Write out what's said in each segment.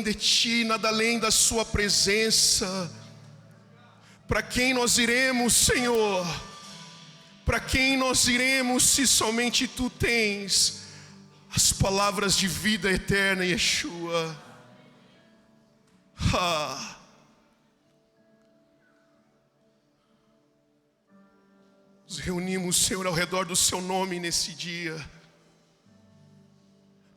além de Ti, nada além da Sua presença. Para quem nós iremos, Senhor? Para quem nós iremos se somente Tu tens as palavras de vida eterna, Yeshua? Nos reunimos, Senhor, ao redor do Seu nome nesse dia.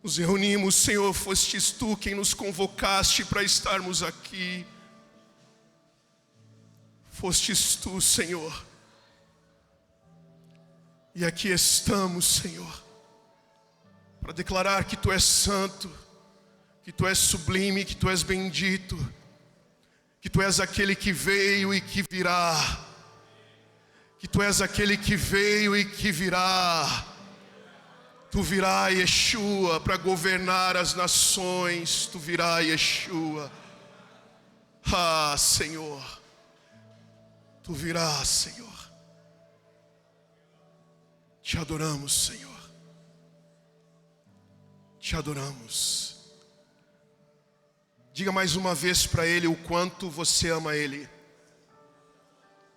Nos reunimos, Senhor, fostes Tu quem nos convocaste para estarmos aqui. Fostes Tu, Senhor. E aqui estamos, Senhor, para declarar que Tu és santo, que Tu és sublime, que Tu és bendito, que Tu és aquele que veio e que virá, que Tu és aquele que veio e que virá. Tu virá, Yeshua, para governar as nações. Tu virá, Yeshua. Senhor, Tu virás, Senhor. Te adoramos, Senhor. Te adoramos. Diga mais uma vez para Ele o quanto você ama Ele.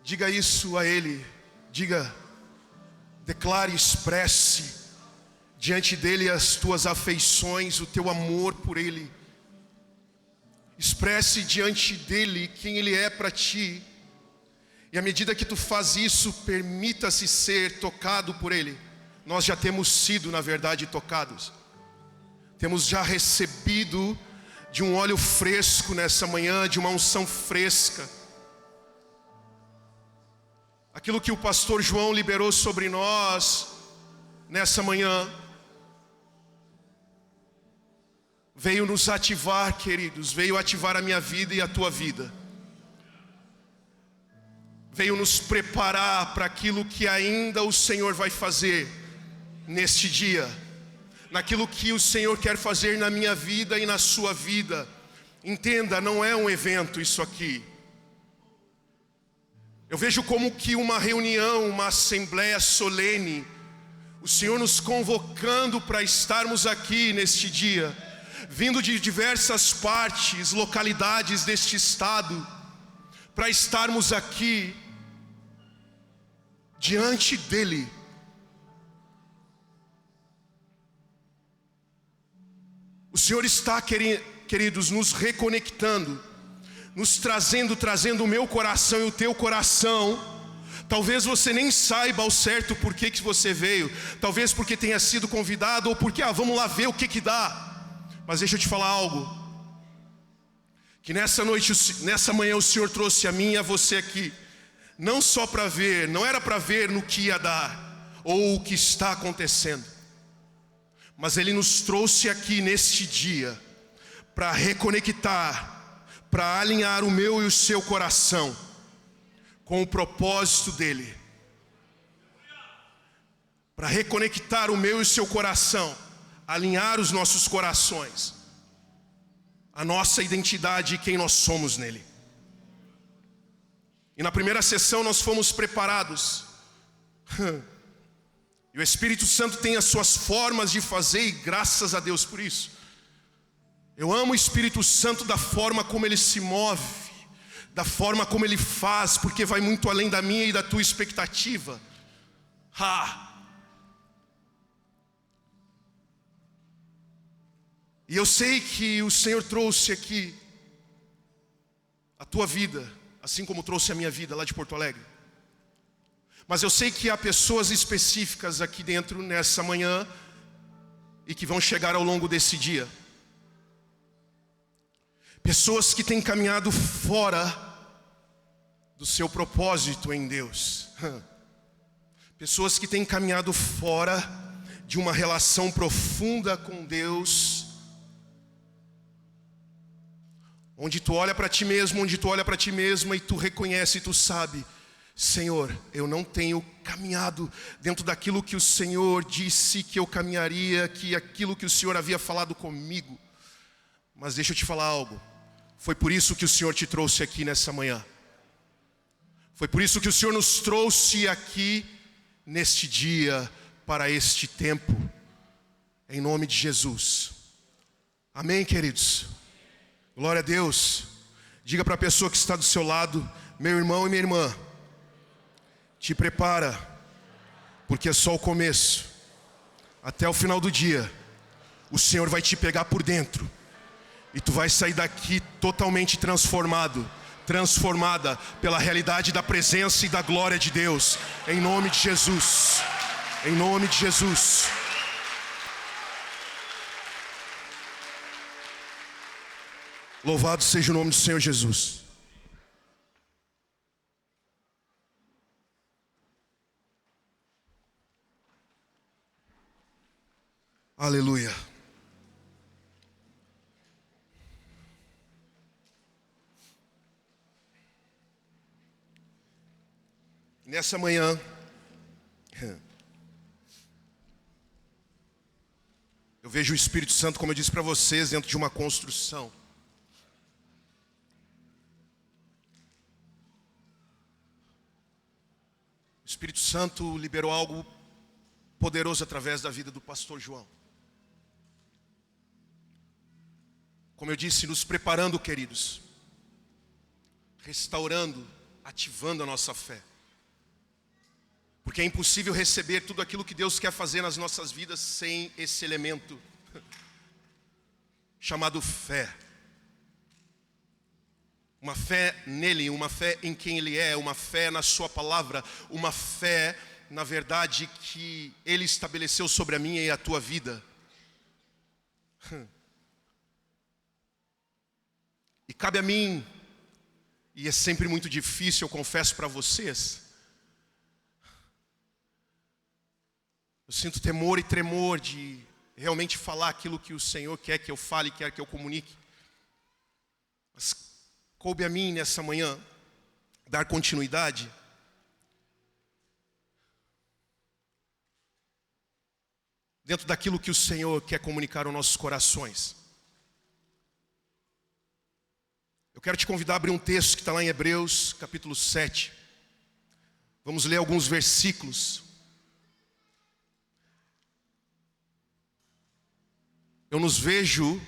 Diga isso a Ele. Diga, declare, expresse diante dEle as tuas afeições, o teu amor por Ele. Expresse diante dEle quem Ele é para ti. E à medida que tu faz isso, permita-se ser tocado por Ele. Nós já temos sido, na verdade, tocados. Temos já recebido de um óleo fresco nessa manhã, de uma unção fresca. Aquilo que o pastor João liberou sobre nós nessa manhã veio nos ativar, queridos, veio ativar a minha vida e a tua vida. Veio nos preparar para aquilo que ainda o Senhor vai fazer neste dia, naquilo que o Senhor quer fazer na minha vida e na sua vida. Entenda, não é um evento isso aqui. Eu vejo como que uma reunião, uma assembleia solene, o Senhor nos convocando para estarmos aqui neste dia, vindo de diversas partes, localidades deste estado, para estarmos aqui diante dEle. O Senhor está, queridos, nos reconectando, nos trazendo o meu coração e o teu coração. Talvez você nem saiba ao certo por que você veio, talvez porque tenha sido convidado, ou porque, vamos lá ver o que dá. Mas deixa eu te falar algo, que nessa noite, nessa manhã o Senhor trouxe a mim e a você aqui, não só para ver, não era para ver no que ia dar, ou o que está acontecendo, mas Ele nos trouxe aqui neste dia, para reconectar, para alinhar o meu e o seu coração, com o propósito dEle, para reconectar o meu e o seu coração, alinhar os nossos corações, a nossa identidade e quem nós somos nele. E na primeira sessão nós fomos preparados. E o Espírito Santo tem as suas formas de fazer, e graças a Deus por isso. Eu amo o Espírito Santo da forma como ele se move, da forma como ele faz, porque vai muito além da minha e da tua expectativa. E eu sei que o Senhor trouxe aqui a tua vida, assim como trouxe a minha vida lá de Porto Alegre. Mas eu sei que há pessoas específicas aqui dentro nessa manhã e que vão chegar ao longo desse dia. Pessoas que têm caminhado fora do seu propósito em Deus. Pessoas que têm caminhado fora de uma relação profunda com Deus, onde tu olha para ti mesmo, onde tu olha para ti mesma e tu reconhece e tu sabe: Senhor, eu não tenho caminhado dentro daquilo que o Senhor disse que eu caminharia, que aquilo que o Senhor havia falado comigo. Mas deixa eu te falar algo. Foi por isso que o Senhor te trouxe aqui nessa manhã. Foi por isso que o Senhor nos trouxe aqui neste dia, para este tempo, em nome de Jesus. Amém, queridos? Glória a Deus. Diga para a pessoa que está do seu lado: meu irmão e minha irmã, te prepara, porque é só o começo. Até o final do dia, o Senhor vai te pegar por dentro, e tu vai sair daqui totalmente transformado, transformada pela realidade da presença e da glória de Deus, em nome de Jesus, em nome de Jesus. Louvado seja o nome do Senhor Jesus. Aleluia. Nessa manhã, eu vejo o Espírito Santo, como eu disse para vocês, dentro de uma construção. O Espírito Santo liberou algo poderoso através da vida do pastor João. Como eu disse, nos preparando, queridos, restaurando, ativando a nossa fé. Porque é impossível receber tudo aquilo que Deus quer fazer nas nossas vidas sem esse elemento chamado fé. Uma fé nele, uma fé em quem ele é, uma fé na sua palavra, uma fé, na verdade, que ele estabeleceu sobre a minha e a tua vida. E cabe a mim, e é sempre muito difícil, eu confesso para vocês, eu sinto temor e tremor de realmente falar aquilo que o Senhor quer que eu fale, quer que eu comunique. Mas coube a mim nessa manhã dar continuidade dentro daquilo que o Senhor quer comunicar aos nossos corações. Eu quero te convidar a abrir um texto que está lá em Hebreus, capítulo 7. Vamos ler alguns versículos. Eu nos vejo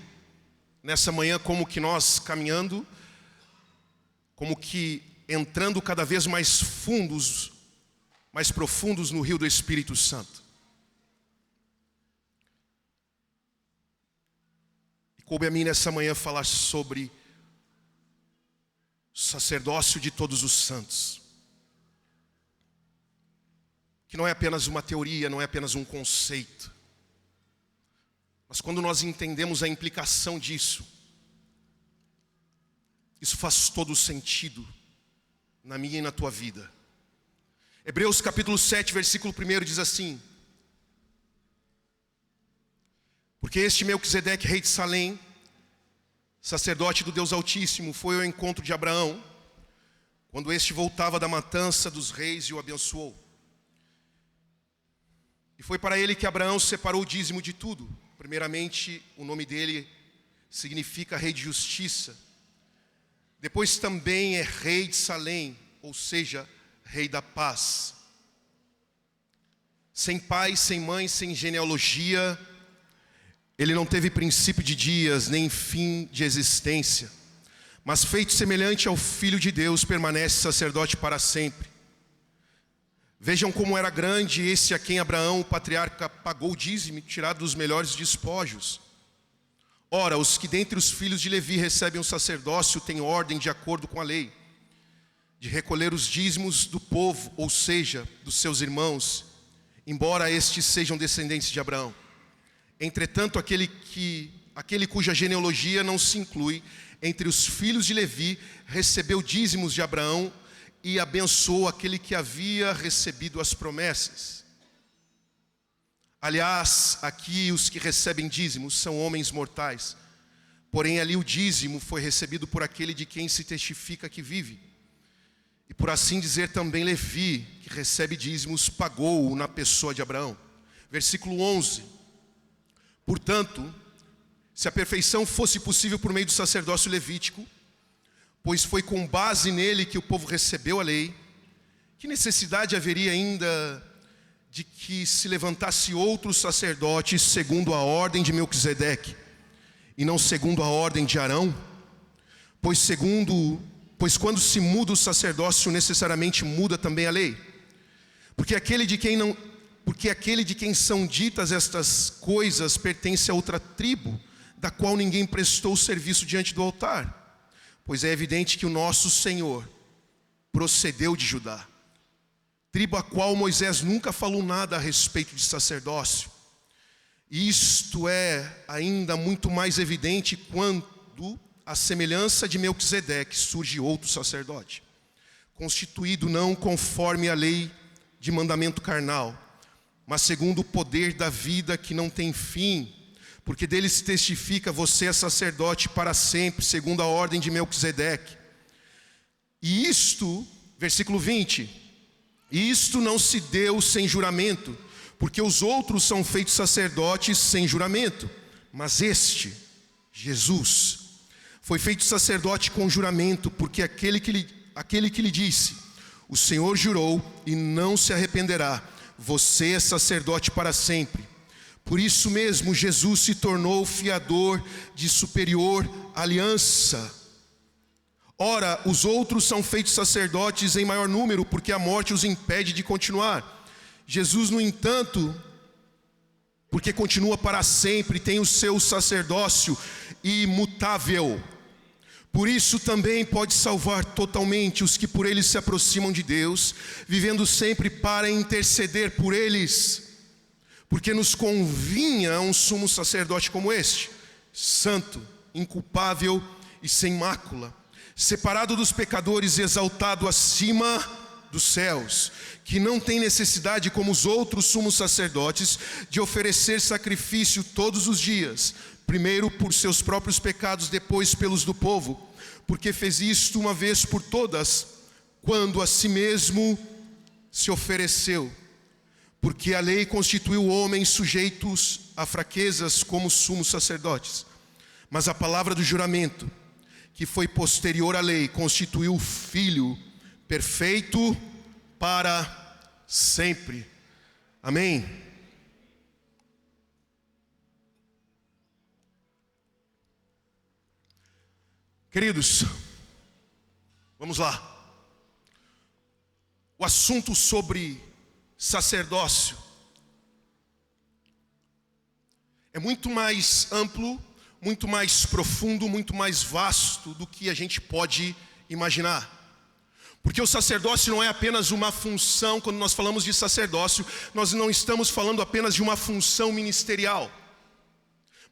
nessa manhã como que nós caminhando, como que entrando cada vez mais fundos, mais profundos no rio do Espírito Santo. E coube a mim nessa manhã falar sobre o sacerdócio de todos os santos. Que não é apenas uma teoria, não é apenas um conceito. Mas quando nós entendemos a implicação disso, isso faz todo sentido na minha e na tua vida. Hebreus capítulo 7, versículo 1 diz assim: porque este Melquisedeque, rei de Salém, sacerdote do Deus Altíssimo, foi ao encontro de Abraão, quando este voltava da matança dos reis e o abençoou. E foi para ele que Abraão separou o dízimo de tudo. Primeiramente, o nome dele significa rei de justiça. Depois também é rei de Salém, ou seja, rei da paz. Sem pai, sem mãe, sem genealogia, ele não teve princípio de dias, nem fim de existência. Mas feito semelhante ao Filho de Deus, permanece sacerdote para sempre. Vejam como era grande esse a quem Abraão, o patriarca, pagou o dízimo, tirado dos melhores despojos. Ora, os que dentre os filhos de Levi recebem o sacerdócio têm ordem de acordo com a lei, de recolher os dízimos do povo, ou seja, dos seus irmãos, embora estes sejam descendentes de Abraão. Entretanto, aquele cuja genealogia não se inclui entre os filhos de Levi, recebeu dízimos de Abraão e abençoou aquele que havia recebido as promessas. Aliás, aqui os que recebem dízimos são homens mortais, porém ali o dízimo foi recebido por aquele de quem se testifica que vive. E por assim dizer também Levi, que recebe dízimos, pagou-o na pessoa de Abraão. Versículo 11. Portanto, se a perfeição fosse possível por meio do sacerdócio levítico, pois foi com base nele que o povo recebeu a lei, que necessidade haveria ainda de que se levantasse outro sacerdote segundo a ordem de Melquisedeque, e não segundo a ordem de Arão? Pois quando se muda o sacerdócio, necessariamente muda também a lei. Porque aquele de quem são ditas estas coisas pertence a outra tribo, da qual ninguém prestou serviço diante do altar. Pois é evidente que o nosso Senhor procedeu de Judá, tribo a qual Moisés nunca falou nada a respeito de sacerdócio. E isto é ainda muito mais evidente quando, à semelhança de Melquisedeque, surge outro sacerdote, constituído não conforme a lei de mandamento carnal, mas segundo o poder da vida que não tem fim, porque dele se testifica: você é sacerdote para sempre, segundo a ordem de Melquisedeque. E isto, versículo 20, isto não se deu sem juramento, porque os outros são feitos sacerdotes sem juramento, mas este, Jesus, foi feito sacerdote com juramento, porque aquele que lhe disse: o Senhor jurou e não se arrependerá, você é sacerdote para sempre. Por isso mesmo Jesus se tornou fiador de superior aliança. Ora, os outros são feitos sacerdotes em maior número, porque a morte os impede de continuar. Jesus, no entanto, porque continua para sempre, tem o seu sacerdócio imutável. Por isso também pode salvar totalmente os que por ele se aproximam de Deus, vivendo sempre para interceder por eles. Porque nos convinha um sumo sacerdote como este, santo, inculpável e sem mácula, separado dos pecadores e exaltado acima dos céus, que não tem necessidade, como os outros sumos sacerdotes, de oferecer sacrifício todos os dias, primeiro por seus próprios pecados, depois pelos do povo, porque fez isto uma vez por todas, quando a si mesmo se ofereceu. Porque a lei constituiu homens sujeitos a fraquezas como sumos sacerdotes, mas a palavra do juramento, que foi posterior à lei, constituiu o Filho perfeito para sempre. Amém? Queridos, vamos lá. O assunto sobre sacerdócio é muito mais amplo, muito mais profundo, muito mais vasto do que a gente pode imaginar. Porque o sacerdócio não é apenas uma função. Quando nós falamos de sacerdócio, nós não estamos falando apenas de uma função ministerial,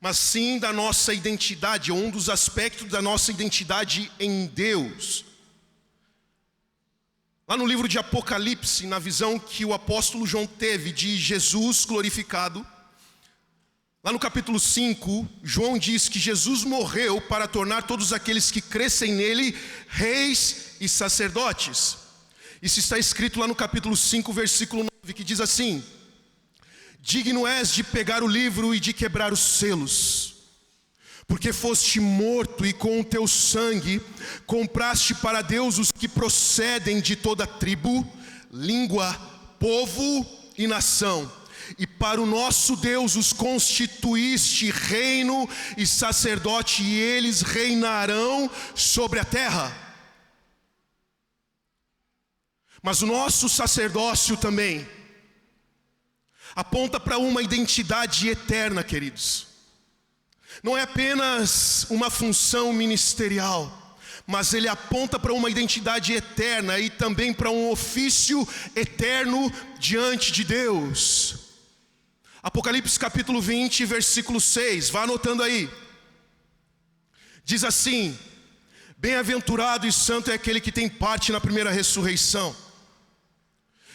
mas sim da nossa identidade, ou um dos aspectos da nossa identidade em Deus. Lá no livro de Apocalipse, na visão que o apóstolo João teve de Jesus glorificado, lá no capítulo 5, João diz que Jesus morreu para tornar todos aqueles que crescem nele reis e sacerdotes. Isso está escrito lá no capítulo 5, versículo 9, que diz assim: digno és de pegar o livro e de quebrar os selos, porque foste morto e com o teu sangue compraste para Deus os que procedem de toda tribo, língua, povo e nação. E para o nosso Deus os constituíste reino e sacerdote, e eles reinarão sobre a terra. Mas o nosso sacerdócio também aponta para uma identidade eterna, queridos. Não é apenas uma função ministerial, mas ele aponta para uma identidade eterna e também para um ofício eterno diante de Deus. Apocalipse capítulo 20, versículo 6, vá anotando aí. Diz assim: bem-aventurado e santo é aquele que tem parte na primeira ressurreição.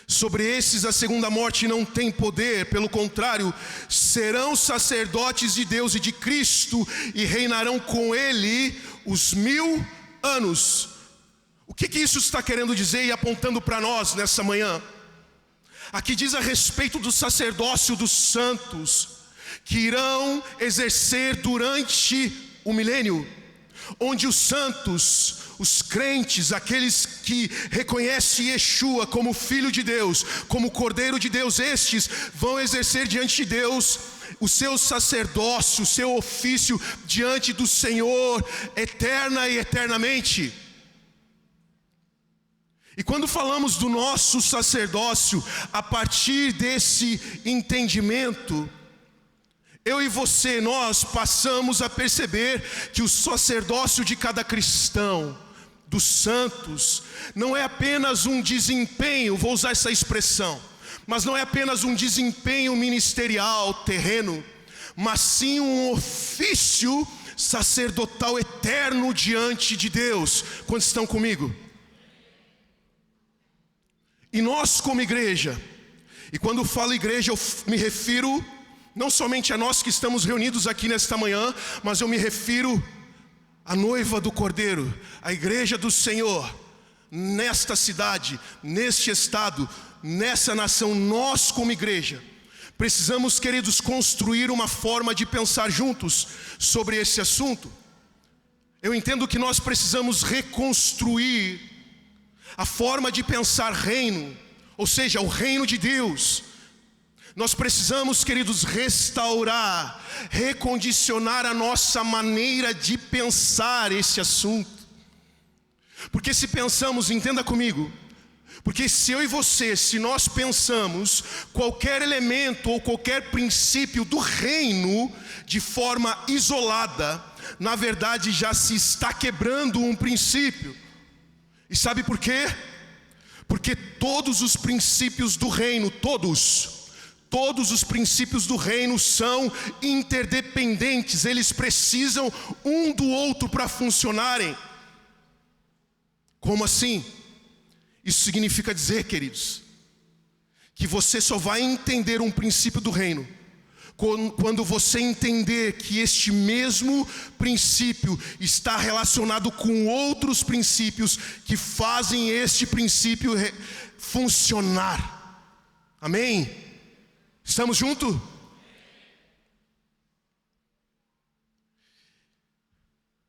Sobre esses a segunda morte não tem poder, pelo contrário, serão sacerdotes de Deus e de Cristo, e reinarão com ele os 1000 anos. O que isso está querendo dizer e apontando para nós nessa manhã? Aqui diz a respeito do sacerdócio dos santos, que irão exercer durante o milênio, onde os santos, os crentes, aqueles que reconhecem Yeshua como Filho de Deus, como Cordeiro de Deus, estes vão exercer diante de Deus o seu sacerdócio, o seu ofício diante do Senhor, eterna e eternamente. E quando falamos do nosso sacerdócio, a partir desse entendimento, eu e você, nós passamos a perceber que o sacerdócio de cada cristão, dos santos, não é apenas um desempenho, vou usar essa expressão, mas não é apenas um desempenho ministerial, terreno, mas sim um ofício sacerdotal eterno diante de Deus. Quantos estão comigo? E nós como igreja, e quando falo igreja eu me refiro não somente a nós que estamos reunidos aqui nesta manhã, mas eu me refiro à noiva do Cordeiro, à igreja do Senhor, nesta cidade, neste estado, nessa nação. Nós como igreja, precisamos, queridos, construir uma forma de pensar juntos sobre esse assunto. Eu entendo que nós precisamos reconstruir a forma de pensar reino, ou seja, o reino de Deus. Nós precisamos, queridos, restaurar, recondicionar a nossa maneira de pensar esse assunto. Porque se pensamos, entenda comigo, porque se eu e você, se nós pensamos qualquer elemento ou qualquer princípio do reino de forma isolada, na verdade já se está quebrando um princípio. E sabe por quê? Porque todos os princípios do reino, todos os princípios do reino são interdependentes, eles precisam um do outro para funcionarem. Como assim? Isso significa dizer, queridos, que você só vai entender um princípio do reino quando você entender que este mesmo princípio está relacionado com outros princípios que fazem este princípio funcionar. Amém? Estamos juntos?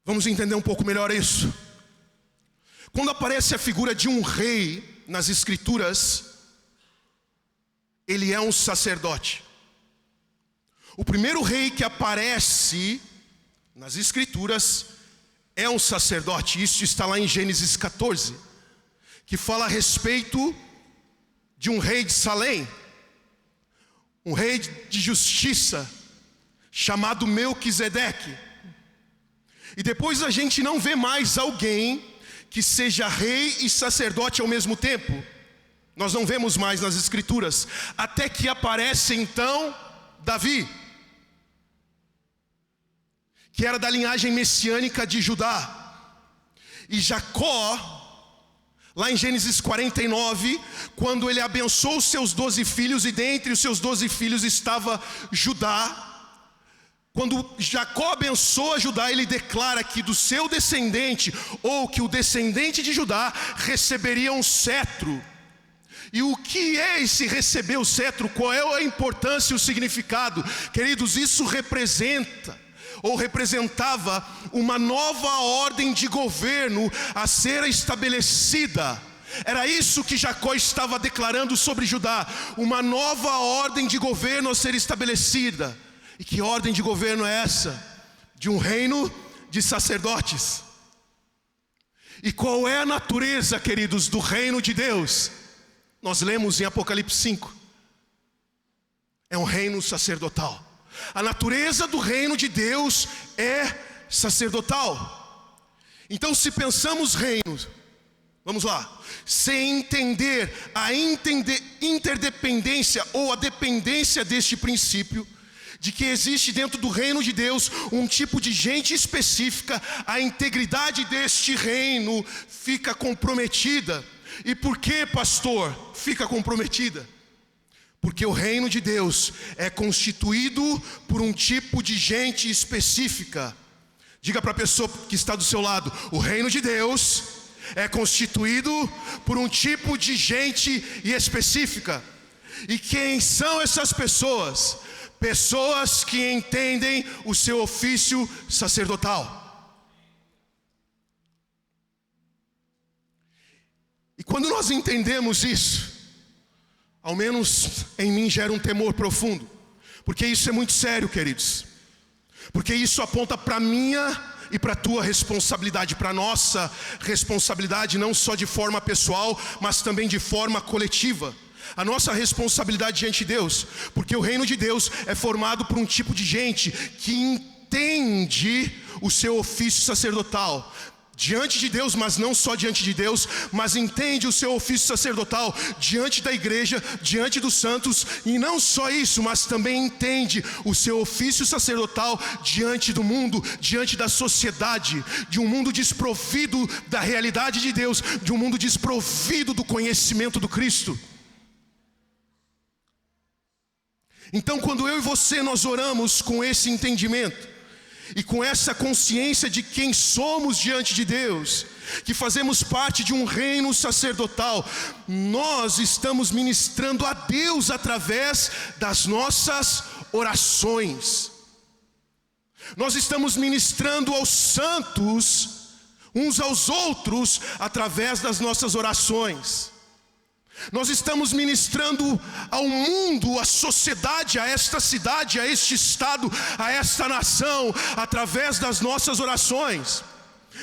Vamos entender um pouco melhor isso. Quando aparece a figura de um rei nas Escrituras, ele é um sacerdote. O primeiro rei que aparece nas Escrituras é um sacerdote. Isso está lá em Gênesis 14, que fala a respeito de um rei de Salém, um rei de justiça, chamado Melquisedeque. E depois a gente não vê mais alguém que seja rei e sacerdote ao mesmo tempo. Nós não vemos mais nas Escrituras, até que aparece então Davi, que era da linhagem messiânica de Judá. E Jacó, lá em Gênesis 49, quando ele abençoou os seus 12 filhos, e dentre os seus 12 filhos estava Judá. Quando Jacó abençoa Judá, ele declara que do seu descendente, ou que o descendente de Judá receberia um cetro. E o que é esse receber o cetro? Qual é a importância e o significado? Queridos, isso representava uma nova ordem de governo a ser estabelecida. Era isso que Jacó estava declarando sobre Judá, uma nova ordem de governo a ser estabelecida. E que ordem de governo é essa? De um reino de sacerdotes. E qual é a natureza, queridos, do reino de Deus? Nós lemos em Apocalipse 5. É um reino sacerdotal. A natureza do reino de Deus é sacerdotal. Então, se pensamos reinos, vamos lá, sem entender a interdependência ou a dependência deste princípio, de que existe dentro do reino de Deus um tipo de gente específica, a integridade deste reino fica comprometida. E por que, pastor, fica comprometida? Porque o reino de Deus é constituído por um tipo de gente específica. Diga para a pessoa que está do seu lado: o reino de Deus é constituído por um tipo de gente específica. E quem são essas pessoas? Pessoas que entendem o seu ofício sacerdotal. E quando nós entendemos isso, ao menos em mim gera um temor profundo, Porque isso é muito sério, queridos. Porque isso aponta para a minha e para a tua responsabilidade, para a nossa responsabilidade, não só de forma pessoal, mas também de forma coletiva. A nossa responsabilidade diante de Deus, porque o reino de Deus é formado por um tipo de gente que entende o seu ofício sacerdotal diante de Deus, mas não só diante de Deus, mas entende o seu ofício sacerdotal diante da igreja, diante dos santos, e não só isso, mas também entende o seu ofício sacerdotal diante do mundo, diante da sociedade, de um mundo desprovido da realidade de Deus, de um mundo desprovido do conhecimento do Cristo. Então, quando eu e você nós oramos com esse entendimento e com essa consciência de quem somos diante de Deus, que fazemos parte de um reino sacerdotal, nós estamos ministrando a Deus através das nossas orações. Nós estamos ministrando aos santos, uns aos outros, através das nossas orações. Nós estamos ministrando ao mundo, à sociedade, a esta cidade, a este estado, a esta nação, através das nossas orações.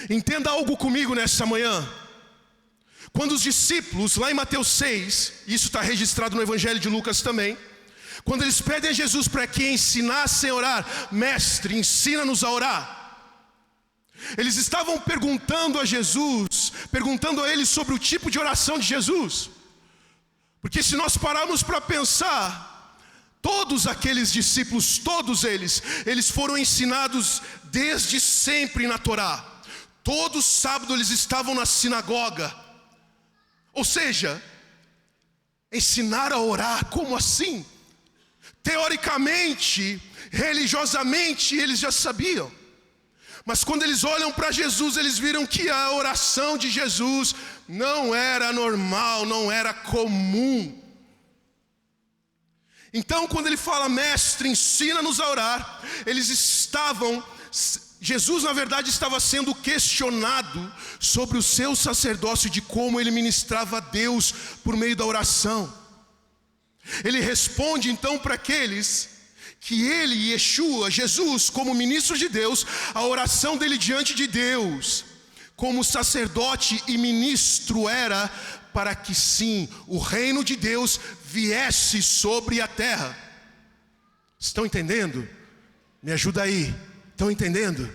Entenda algo comigo nessa manhã. Quando os discípulos, lá em Mateus 6, isso está registrado no Evangelho de Lucas também, quando eles pedem a Jesus para que ensinassem a orar: mestre, ensina-nos a orar. Eles estavam perguntando a Jesus, perguntando a ele sobre o tipo de oração de Jesus. Porque se nós pararmos para pensar, todos aqueles discípulos, todos eles foram ensinados desde sempre na Torá. Todo sábado eles estavam na sinagoga. Ou seja, ensinar a orar, como assim? Teoricamente, religiosamente, eles já sabiam. Mas quando eles olham para Jesus, eles viram que a oração de Jesus não era normal, não era comum. Então, quando ele fala: mestre, ensina-nos a orar, Jesus na verdade estava sendo questionado sobre o seu sacerdócio, de como ele ministrava a Deus por meio da oração. Ele responde então para aqueles que ele, Yeshua, Jesus, como ministro de Deus, a oração dele diante de Deus, como sacerdote e ministro, era para que sim, o reino de Deus viesse sobre a terra. Estão entendendo? Me ajuda aí. Estão entendendo?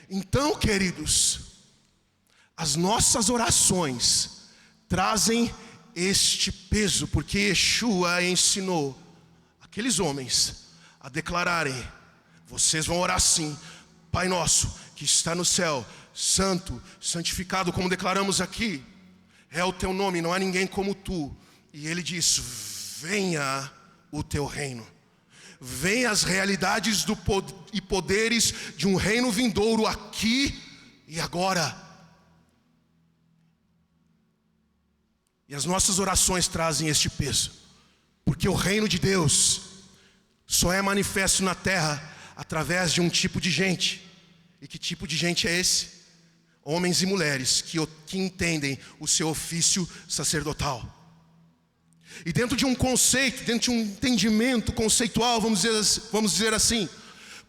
Então, queridos, as nossas orações trazem este peso, porque Yeshua ensinou aqueles homens a declararem: vocês vão orar assim: Pai nosso que está no céu, santo, santificado, como declaramos aqui, é o teu nome, não há ninguém como tu. E ele diz: venha o teu reino, venha as realidades e poderes de um reino vindouro aqui e agora. E as nossas orações trazem este peso, porque o reino de Deus só é manifesto na terra através de um tipo de gente. E que tipo de gente é esse? Homens e mulheres que entendem o seu ofício sacerdotal. E dentro de um conceito, dentro de um entendimento conceitual, vamos dizer assim,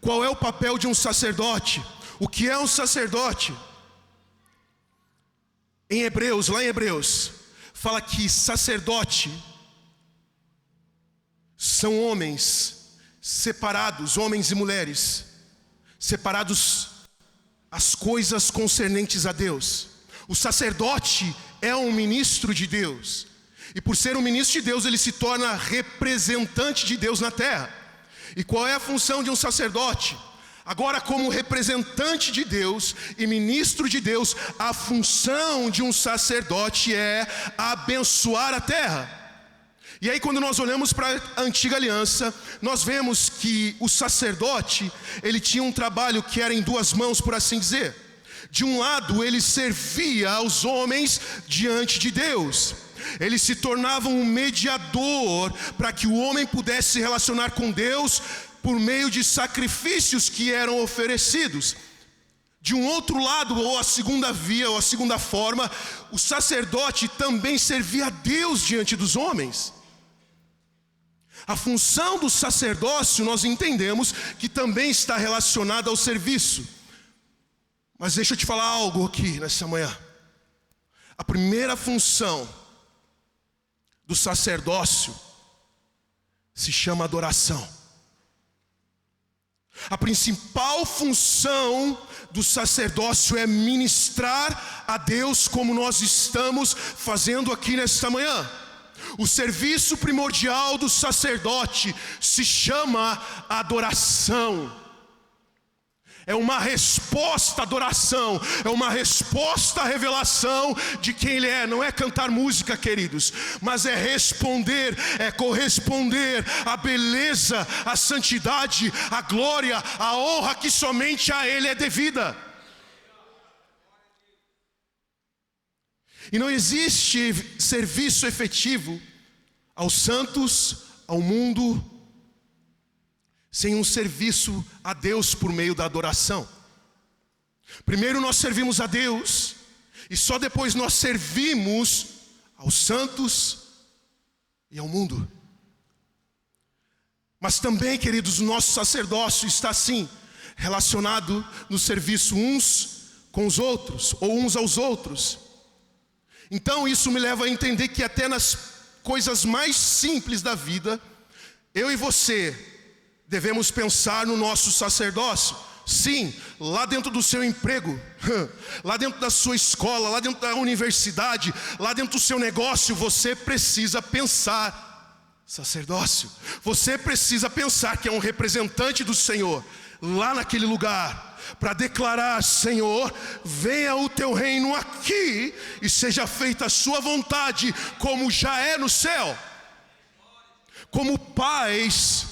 qual é o papel de um sacerdote? O que é um sacerdote? Em Hebreus, lá em Hebreus, fala que sacerdote são homens separados, homens e mulheres, separados às coisas concernentes a Deus. O sacerdote é um ministro de Deus, e por ser um ministro de Deus, ele se torna representante de Deus na terra. E qual é a função de um sacerdote? Agora, como representante de Deus e ministro de Deus, a função de um sacerdote é abençoar a terra. E aí, quando nós olhamos para a antiga aliança, nós vemos que o sacerdote, ele tinha um trabalho que era em duas mãos, por assim dizer. De um lado, ele servia aos homens diante de Deus. Ele se tornava um mediador para que o homem pudesse se relacionar com Deus por meio de sacrifícios que eram oferecidos. De um outro lado, ou a segunda via, ou a segunda forma, o sacerdote também servia a Deus diante dos homens. A função do sacerdócio nós entendemos que também está relacionada ao serviço. Mas deixa eu te falar algo aqui nessa manhã. A primeira função do sacerdócio se chama adoração. A principal função do sacerdócio é ministrar a Deus, como nós estamos fazendo aqui nesta manhã. O serviço primordial do sacerdote se chama adoração. É uma resposta à adoração, é uma resposta à revelação de quem Ele é. Não é cantar música, queridos, mas é responder, é corresponder à beleza, à santidade, à glória, à honra que somente a Ele é devida. E não existe serviço efetivo aos santos, ao mundo, sem um serviço a Deus por meio da adoração. Primeiro nós servimos a Deus, e só depois nós servimos aos santos e ao mundo. Mas também, queridos, o nosso sacerdócio está assim, relacionado no serviço uns com os outros, ou uns aos outros. Então isso me leva a entender que até nas coisas mais simples da vida, eu e você devemos pensar no nosso sacerdócio. Sim, lá dentro do seu emprego, lá dentro da sua escola, lá dentro da universidade, lá dentro do seu negócio, você precisa pensar sacerdócio. Você precisa pensar que é um representante do Senhor lá naquele lugar, para declarar: Senhor, venha o teu reino aqui e seja feita a sua vontade, como já é no céu. Como pais,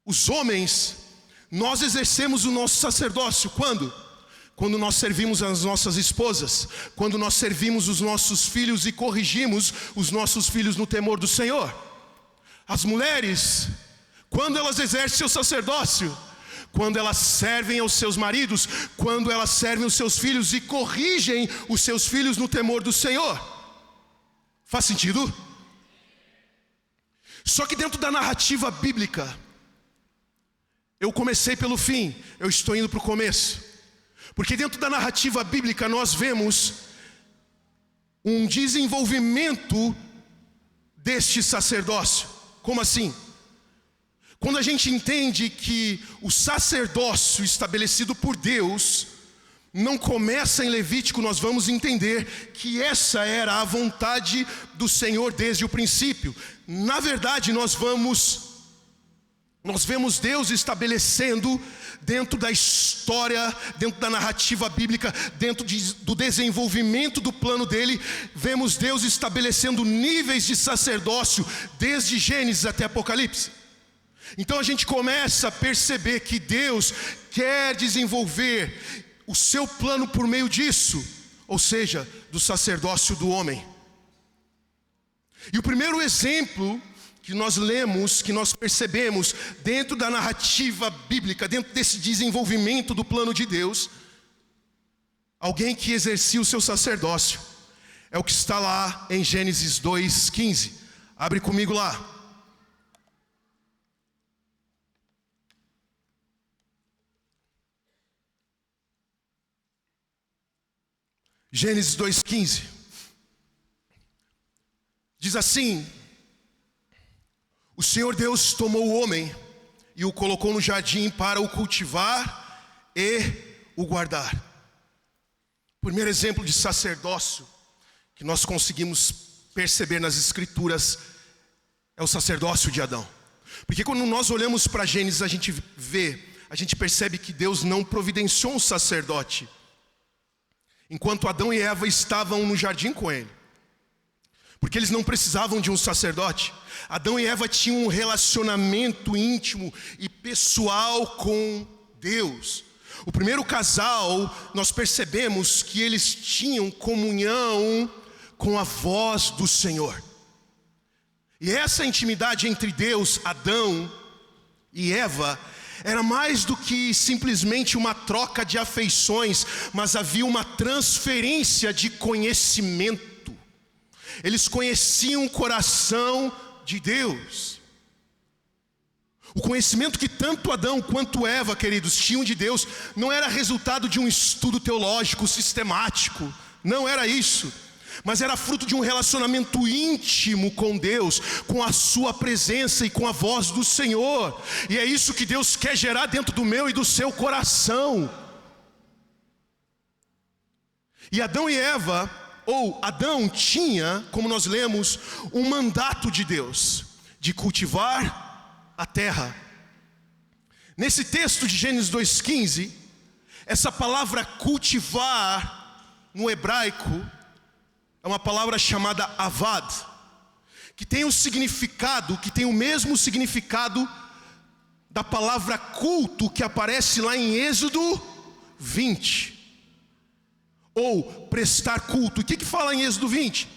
os homens, nós exercemos o nosso sacerdócio. Quando? Quando nós servimos as nossas esposas, quando nós servimos os nossos filhos e corrigimos os nossos filhos no temor do Senhor. As mulheres, quando elas exercem seu sacerdócio? Quando elas servem aos seus maridos, quando elas servem os seus filhos e corrigem os seus filhos no temor do Senhor. Faz sentido? Só que dentro da narrativa bíblica, eu comecei pelo fim, eu estou indo para o começo. Porque dentro da narrativa bíblica nós vemos um desenvolvimento deste sacerdócio. Como assim? Quando a gente entende que o sacerdócio estabelecido por Deus não começa em Levítico, nós vamos entender que essa era a vontade do Senhor desde o princípio. Na verdade, nós vemos Deus estabelecendo dentro da história, dentro da narrativa bíblica, dentro do desenvolvimento do plano dele, vemos Deus estabelecendo níveis de sacerdócio desde Gênesis até Apocalipse. Então a gente começa a perceber que Deus quer desenvolver o seu plano por meio disso, ou seja, do sacerdócio do homem. E o primeiro exemplo que nós lemos, que nós percebemos dentro da narrativa bíblica, dentro desse desenvolvimento do plano de Deus, alguém que exercia o seu sacerdócio, é o que está lá em Gênesis 2:15. Abre comigo lá. Gênesis 2:15. Diz assim: o Senhor Deus tomou o homem e o colocou no jardim para o cultivar e o guardar. O primeiro exemplo de sacerdócio que nós conseguimos perceber nas Escrituras é o sacerdócio de Adão. Porque quando nós olhamos para Gênesis, a gente percebe que Deus não providenciou um sacerdote enquanto Adão e Eva estavam no jardim com ele, porque eles não precisavam de um sacerdote. Adão e Eva tinham um relacionamento íntimo e pessoal com Deus. O primeiro casal, nós percebemos que eles tinham comunhão com a voz do Senhor. E essa intimidade entre Deus, Adão e Eva, era mais do que simplesmente uma troca de afeições, mas havia uma transferência de conhecimento. Eles conheciam o coração de Deus. O conhecimento que tanto Adão quanto Eva, queridos, tinham de Deus, não era resultado de um estudo teológico sistemático, não era isso, mas era fruto de um relacionamento íntimo com Deus, com a sua presença e com a voz do Senhor. E é isso que Deus quer gerar dentro do meu e do seu coração. E Adão e Eva, ou Adão tinha, como nós lemos, um mandato de Deus, de cultivar a terra. Nesse texto de Gênesis 2:15, essa palavra cultivar, no hebraico, é uma palavra chamada avad, que tem um significado, que tem o mesmo significado da palavra culto que aparece lá em Êxodo 20. Ou prestar culto. O que fala em Êxodo 20?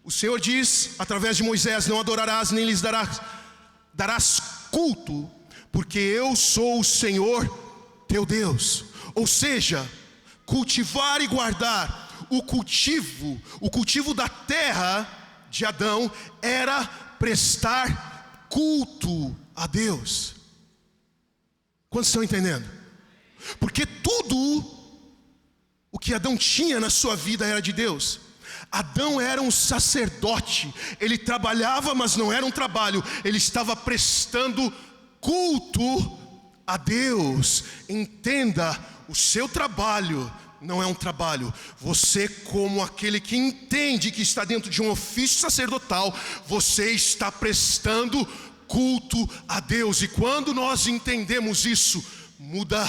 O Senhor diz, através de Moisés: não adorarás nem lhes darás culto, porque eu sou o Senhor teu Deus. Ou seja, cultivar e guardar o cultivo da terra de Adão era prestar culto a Deus. Quantos estão entendendo? Porque tudo o que Adão tinha na sua vida era de Deus. Adão era um sacerdote, ele trabalhava, mas não era um trabalho, ele estava prestando culto a Deus. Entenda, o seu trabalho não é um trabalho. Você, como aquele que entende que está dentro de um ofício sacerdotal, você está prestando culto a Deus. E quando nós entendemos isso, muda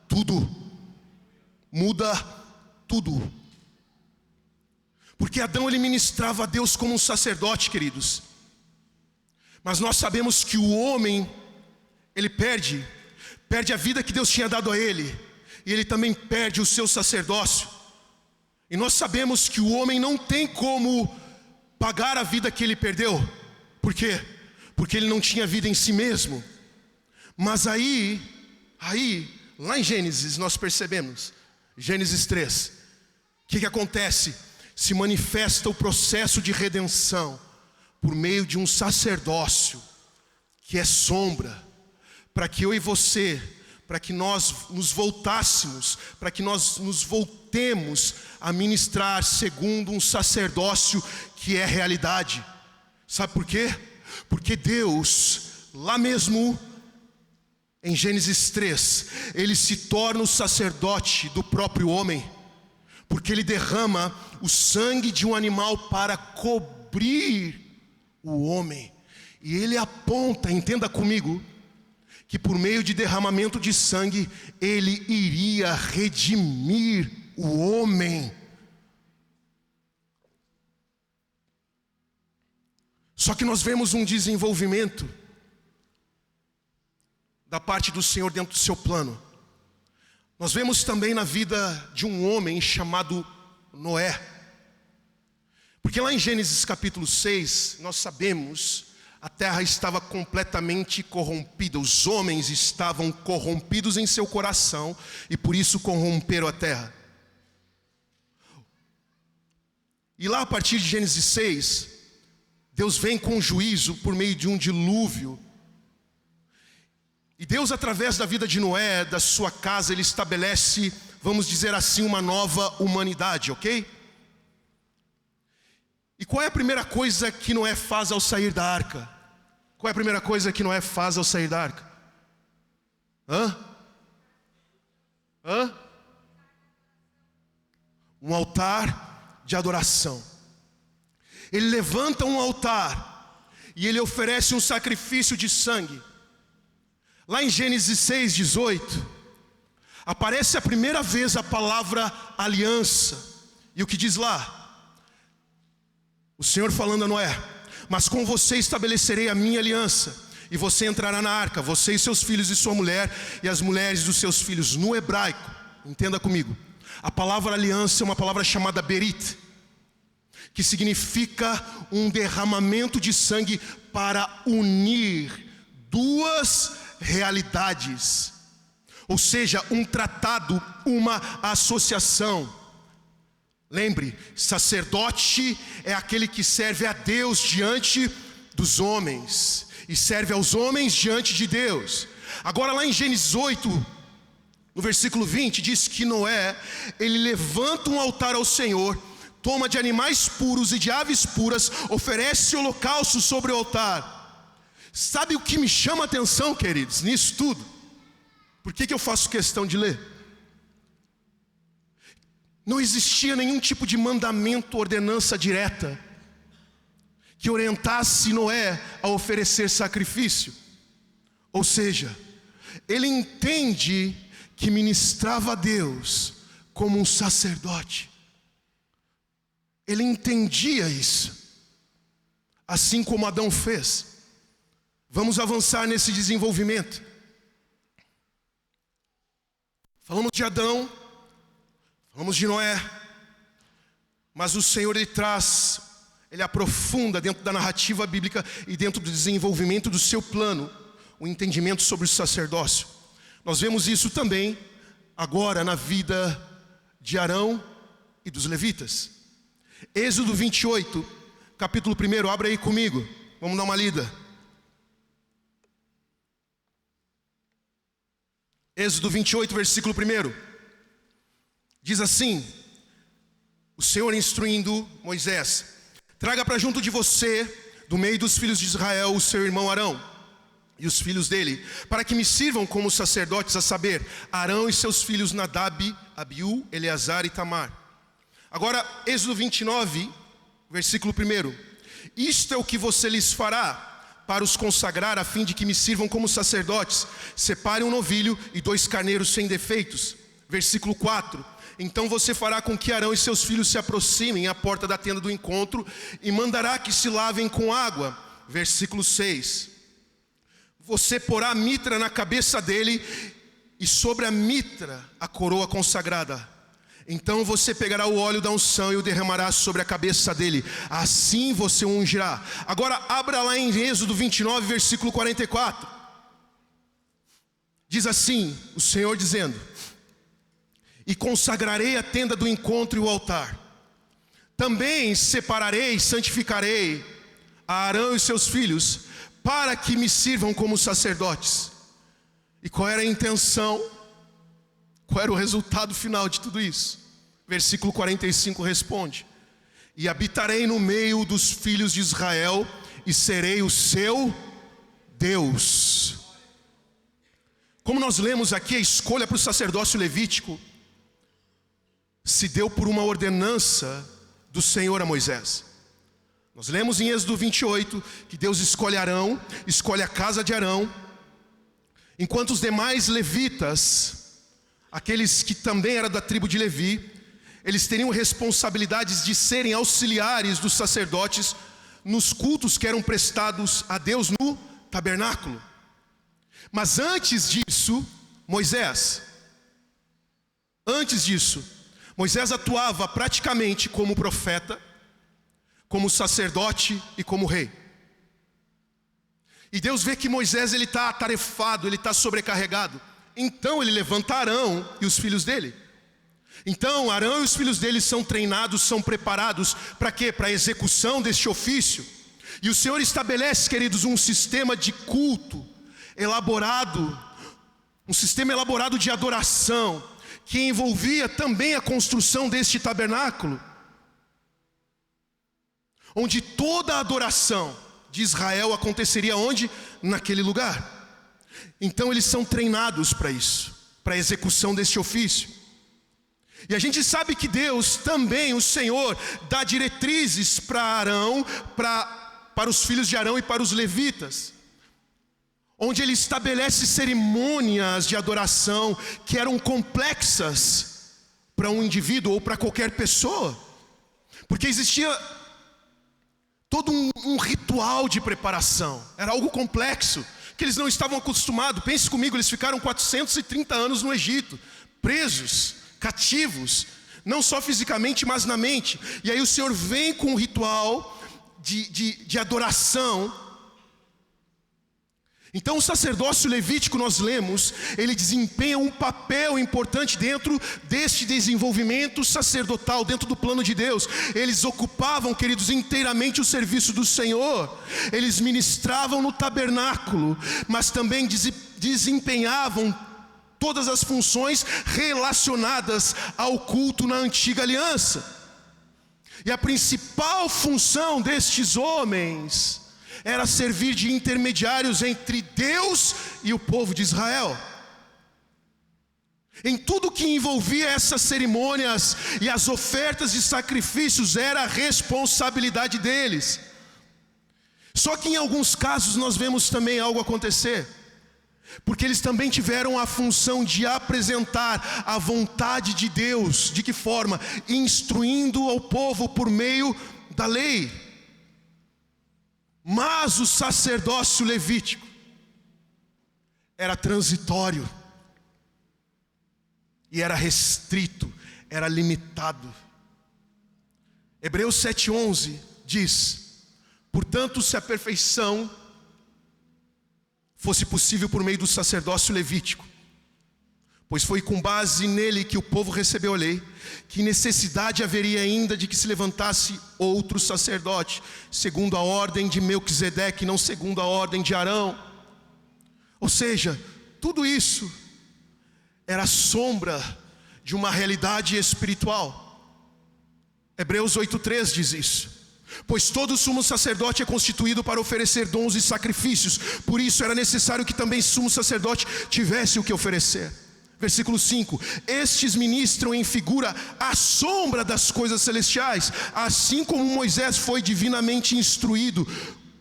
tudo. Muda tudo. Porque Adão, ele ministrava a Deus como um sacerdote, queridos. Mas nós sabemos que o homem, ele perde a vida que Deus tinha dado a ele, e ele também perde o seu sacerdócio. E nós sabemos que o homem não tem como pagar a vida que ele perdeu. Por quê? Porque ele não tinha vida em si mesmo. Mas aí, lá em Gênesis nós percebemos, Gênesis 3, o que acontece? Se manifesta o processo de redenção por meio de um sacerdócio que é sombra, para que eu e você, para que nós nos voltássemos, para que nós nos voltemos a ministrar segundo um sacerdócio que é realidade. Sabe por quê? Porque Deus, lá mesmo em Gênesis 3, ele se torna o sacerdote do próprio homem, porque ele derrama o sangue de um animal para cobrir o homem. E ele aponta, entenda comigo, que por meio de derramamento de sangue, ele iria redimir o homem. Só que nós vemos um desenvolvimento da parte do Senhor dentro do seu plano. Nós vemos também na vida de um homem chamado Noé. Porque lá em Gênesis capítulo 6, nós sabemos, a terra estava completamente corrompida. Os homens estavam corrompidos em seu coração e por isso corromperam a terra. E lá a partir de Gênesis 6, Deus vem com juízo por meio de um dilúvio. E Deus, através da vida de Noé, da sua casa, ele estabelece, vamos dizer assim, uma nova humanidade, ok? E qual é a primeira coisa que Noé faz ao sair da arca? Qual é a primeira coisa que Noé faz ao sair da arca? Um altar de adoração. Ele levanta um altar e ele oferece um sacrifício de sangue. Lá em Gênesis 6:18, aparece a primeira vez a palavra aliança. E o que diz lá? O Senhor falando a Noé: mas com você estabelecerei a minha aliança, e você entrará na arca, você e seus filhos e sua mulher, e as mulheres dos seus filhos. No hebraico, entenda comigo, a palavra aliança é uma palavra chamada berit, que significa um derramamento de sangue para unir duas realidades, ou seja, um tratado, uma associação. Lembre, sacerdote é aquele que serve a Deus diante dos homens e serve aos homens diante de Deus. Agora lá em Gênesis 8, no versículo 20, diz que Noé, ele levanta um altar ao Senhor, toma de animais puros e de aves puras, oferece holocausto sobre o altar. Sabe o que me chama a atenção, queridos, nisso tudo? Por que eu faço questão de ler? Não existia nenhum tipo de mandamento, ordenança direta que orientasse Noé a oferecer sacrifício. Ou seja, ele entende que ministrava a Deus como um sacerdote. Ele entendia isso, assim como Adão fez. Vamos avançar nesse desenvolvimento. Falamos de Adão, falamos de Noé, mas o Senhor ele aprofunda dentro da narrativa bíblica e dentro do desenvolvimento do seu plano, o entendimento sobre o sacerdócio. Nós vemos isso também agora na vida de Arão e dos levitas. Êxodo 28, capítulo 1, abre aí comigo, vamos dar uma lida. Êxodo 28, versículo 1, diz assim, o Senhor instruindo Moisés: traga para junto de você, do meio dos filhos de Israel, o seu irmão Arão e os filhos dele, para que me sirvam como sacerdotes, a saber, Arão e seus filhos Nadab, Abiú, Eleazar e Tamar. Agora, Êxodo 29, versículo 1, isto é o que você lhes fará para os consagrar, a fim de que me sirvam como sacerdotes. Separe um novilho e 2 carneiros sem defeitos. Versículo 4, então você fará com que Arão e seus filhos se aproximem à porta da tenda do encontro e mandará que se lavem com água. Versículo 6, você porá a mitra na cabeça dele e sobre a mitra a coroa consagrada. Então você pegará o óleo da unção e o derramará sobre a cabeça dele, assim você o ungirá. Agora abra lá em Êxodo 29, versículo 44. Diz assim, o Senhor dizendo: e consagrarei a tenda do encontro e o altar. Também separarei e santificarei a Arão e seus filhos, para que me sirvam como sacerdotes. E qual era a intenção? Qual era o resultado final de tudo isso? Versículo 45 responde: e habitarei no meio dos filhos de Israel, e serei o seu Deus. Como nós lemos aqui, a escolha para o sacerdócio levítico se deu por uma ordenança do Senhor a Moisés. Nós lemos em Êxodo 28 que Deus escolhe Arão, escolhe a casa de Arão, enquanto os demais levitas, aqueles que também eram da tribo de Levi, eles teriam responsabilidades de serem auxiliares dos sacerdotes nos cultos que eram prestados a Deus no tabernáculo. Mas antes disso, Moisés atuava praticamente como profeta, como sacerdote e como rei. E Deus vê que Moisés ele está atarefado, ele está sobrecarregado. Então ele levanta Arão e os filhos dele. Então Arão e os filhos dele são treinados, são preparados para quê? Para a execução deste ofício. E o Senhor estabelece, queridos, um sistema de culto elaborado, um sistema elaborado de adoração, que envolvia também a construção deste tabernáculo, onde toda a adoração de Israel aconteceria onde? Naquele lugar. Então eles são treinados para isso, para a execução deste ofício. E a gente sabe que Deus também, o Senhor, dá diretrizes para Arão, para os filhos de Arão e para os levitas, onde ele estabelece cerimônias de adoração que eram complexas para um indivíduo ou para qualquer pessoa, porque existia todo um ritual de preparação, era algo complexo, que eles não estavam acostumados. Pense comigo, eles ficaram 430 anos no Egito, presos, cativos, não só fisicamente, mas na mente. E aí o Senhor vem com um ritual de adoração, Então o sacerdócio levítico, nós lemos, ele desempenha um papel importante dentro deste desenvolvimento sacerdotal, dentro do plano de Deus. Eles ocupavam, queridos, inteiramente o serviço do Senhor. Eles ministravam no tabernáculo, mas também desempenhavam todas as funções relacionadas ao culto na antiga aliança. E a principal função destes homens era servir de intermediários entre Deus e o povo de Israel. Em tudo que envolvia essas cerimônias e as ofertas de sacrifícios, era a responsabilidade deles. Só que em alguns casos nós vemos também algo acontecer, porque eles também tiveram a função de apresentar a vontade de Deus. De que forma? Instruindo ao povo por meio da lei. Mas o sacerdócio levítico era transitório, e era restrito, era limitado. Hebreus 7:11 diz: portanto, se a perfeição fosse possível por meio do sacerdócio levítico, pois foi com base nele que o povo recebeu a lei, que necessidade haveria ainda de que se levantasse outro sacerdote, segundo a ordem de Melquisedeque, não segundo a ordem de Arão. Ou seja, tudo isso era sombra de uma realidade espiritual. Hebreus 8:3 diz isso: pois todo sumo sacerdote é constituído para oferecer dons e sacrifícios, por isso era necessário que também sumo sacerdote tivesse o que oferecer. Versículo 5: estes ministram em figura a sombra das coisas celestiais, assim como Moisés foi divinamente instruído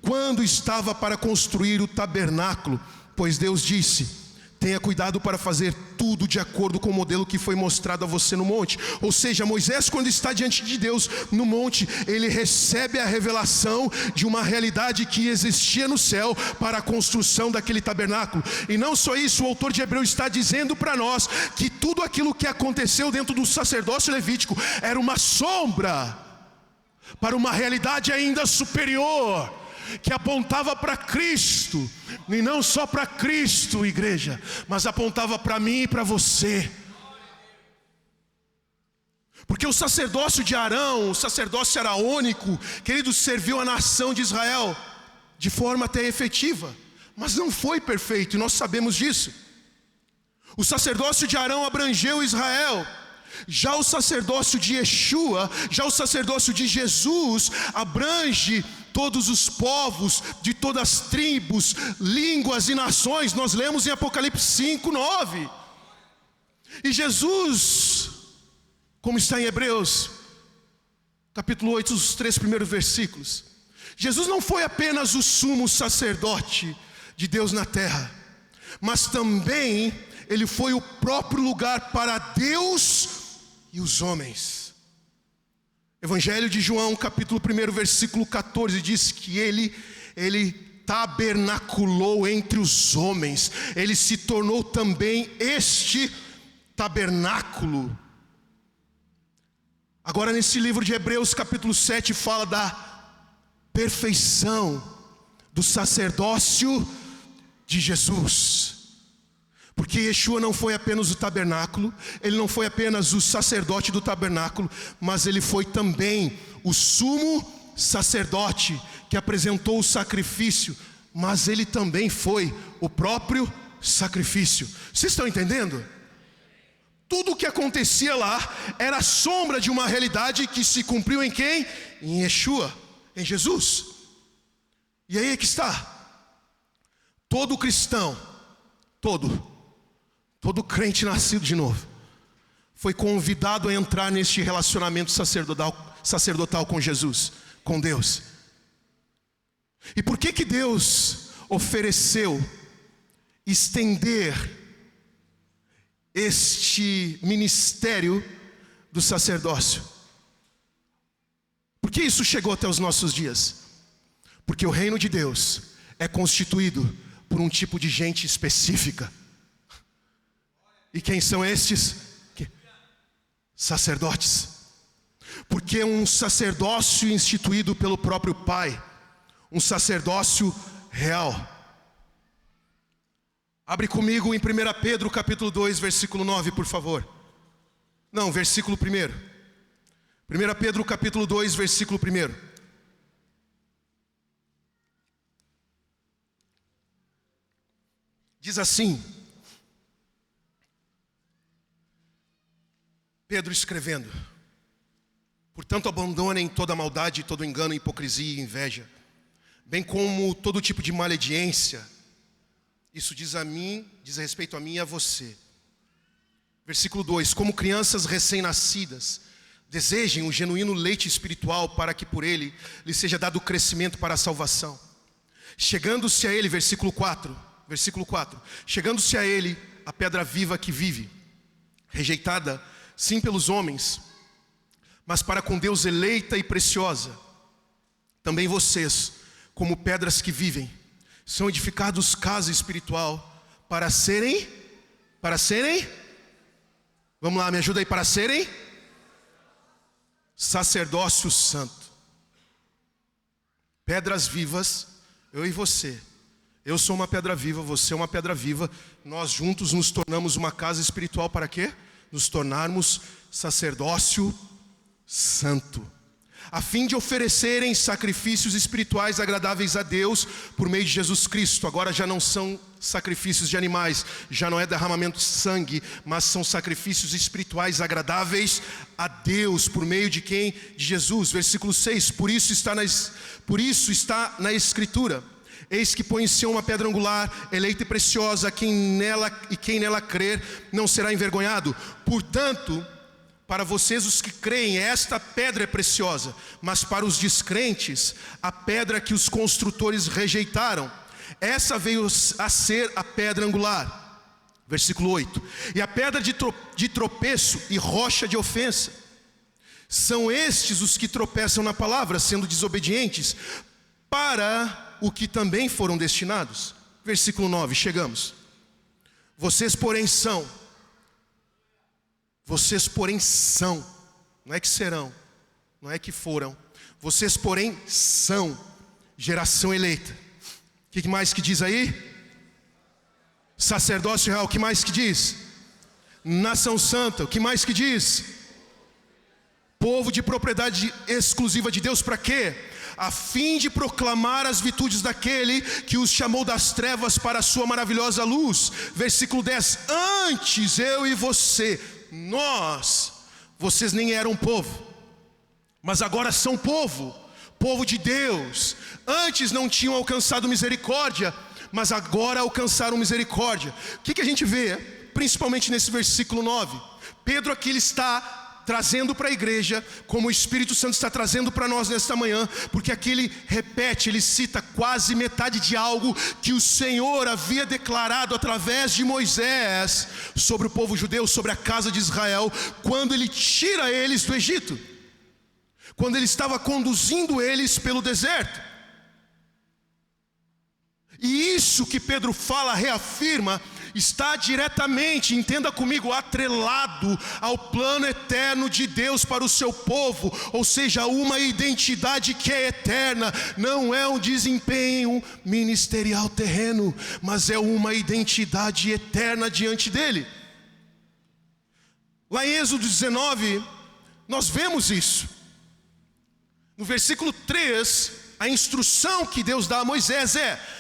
quando estava para construir o tabernáculo, pois Deus disse: tenha cuidado para fazer tudo de acordo com o modelo que foi mostrado a você no monte. Ou seja, Moisés, quando está diante de Deus no monte, ele recebe a revelação de uma realidade que existia no céu para a construção daquele tabernáculo. E não só isso, o autor de Hebreus está dizendo para nós que tudo aquilo que aconteceu dentro do sacerdócio levítico era uma sombra para uma realidade ainda superior, que apontava para Cristo. E não só para Cristo, igreja, mas apontava para mim e para você. Porque o sacerdócio de Arão, o sacerdócio araônico, querido, serviu a nação de Israel de forma até efetiva, mas não foi perfeito, e nós sabemos disso. O sacerdócio de Arão abrangeu Israel. Já o sacerdócio de Yeshua, já o sacerdócio de Jesus, abrange todos os povos, de todas as tribos, línguas e nações. Nós lemos em Apocalipse 5:9. E Jesus, como está em Hebreus, capítulo 8, os 3 primeiros versículos, Jesus não foi apenas o sumo sacerdote de Deus na terra, mas também ele foi o próprio lugar para Deus e os homens. Evangelho de João, capítulo 1, versículo 14, diz que ele tabernaculou entre os homens. Ele se tornou também este tabernáculo. Agora nesse livro de Hebreus, capítulo 7, fala da perfeição do sacerdócio de Jesus. Porque Yeshua não foi apenas o tabernáculo, ele não foi apenas o sacerdote do tabernáculo, mas ele foi também o sumo sacerdote que apresentou o sacrifício, mas ele também foi o próprio sacrifício. Vocês estão entendendo? Tudo o que acontecia lá era a sombra de uma realidade que se cumpriu em quem? Em Yeshua, em Jesus. E aí é que está. Todo cristão, todo crente nascido de novo, foi convidado a entrar neste relacionamento sacerdotal com Jesus, com Deus. E por que Deus ofereceu estender este ministério do sacerdócio? Por que isso chegou até os nossos dias? Porque o reino de Deus é constituído por um tipo de gente específica. E quem são estes? Sacerdotes. Porque é um sacerdócio instituído pelo próprio Pai, um sacerdócio real. Abre comigo em 1 Pedro capítulo 2, versículo 9, por favor. Não, versículo 1. 1 Pedro capítulo 2, versículo 1. Diz assim, Pedro escrevendo: portanto abandonem toda maldade, todo engano, hipocrisia e inveja, bem como todo tipo de maledicência. Isso diz respeito a mim e a você. Versículo 2: como crianças recém-nascidas, desejem o genuíno leite espiritual, para que por ele lhe seja dado crescimento para a salvação. Chegando-se a ele, versículo 4, chegando-se a ele, a pedra viva que vive, rejeitada sim pelos homens, mas para com Deus eleita e preciosa. Também vocês, como pedras que vivem, são edificados casa espiritual para serem, vamos lá, me ajuda aí, para serem sacerdócio santo. Pedras vivas, eu e você. Eu sou uma pedra viva, você é uma pedra viva. Nós juntos nos tornamos uma casa espiritual para quê? Nos tornarmos sacerdócio santo, a fim de oferecerem sacrifícios espirituais agradáveis a Deus por meio de Jesus Cristo. Agora já não são sacrifícios de animais, já não é derramamento de sangue, mas são sacrifícios espirituais agradáveis a Deus por meio de quem? De Jesus. Versículo 6, por isso está na Escritura: eis que põe em Sião uma pedra angular, eleita e preciosa, quem nela crer não será envergonhado. Portanto, para vocês os que creem, esta pedra é preciosa, mas para os descrentes, a pedra que os construtores rejeitaram, essa veio a ser a pedra angular. Versículo 8: e a pedra de tropeço e rocha de ofensa, são estes os que tropeçam na palavra, sendo desobedientes, para o que também foram destinados. Versículo 9, chegamos. Vocês porém são, não é que serão, não é que foram, vocês porém são geração eleita. O que mais que diz aí? Sacerdócio real. O que mais que diz? Nação santa. O que mais que diz? Povo de propriedade exclusiva de Deus. Para quê? A fim de proclamar as virtudes daquele que os chamou das trevas para a sua maravilhosa luz. Versículo 10: antes eu e você, vocês nem eram povo, mas agora são povo de Deus. Antes não tinham alcançado misericórdia, mas agora alcançaram misericórdia. O que a gente vê, principalmente nesse versículo 9? Pedro aqui ele está trazendo para a igreja, como o Espírito Santo está trazendo para nós nesta manhã, porque aqui ele repete, ele cita quase metade de algo que o Senhor havia declarado através de Moisés sobre o povo judeu, sobre a casa de Israel, quando ele tira eles do Egito, quando ele estava conduzindo eles pelo deserto. E isso que Pedro fala, reafirma, está diretamente, entenda comigo, atrelado ao plano eterno de Deus para o seu povo. Ou seja, uma identidade que é eterna, não é um desempenho ministerial terreno, mas é uma identidade eterna diante dele. Lá em Êxodo 19, nós vemos isso. No versículo 3, a instrução que Deus dá a Moisés é: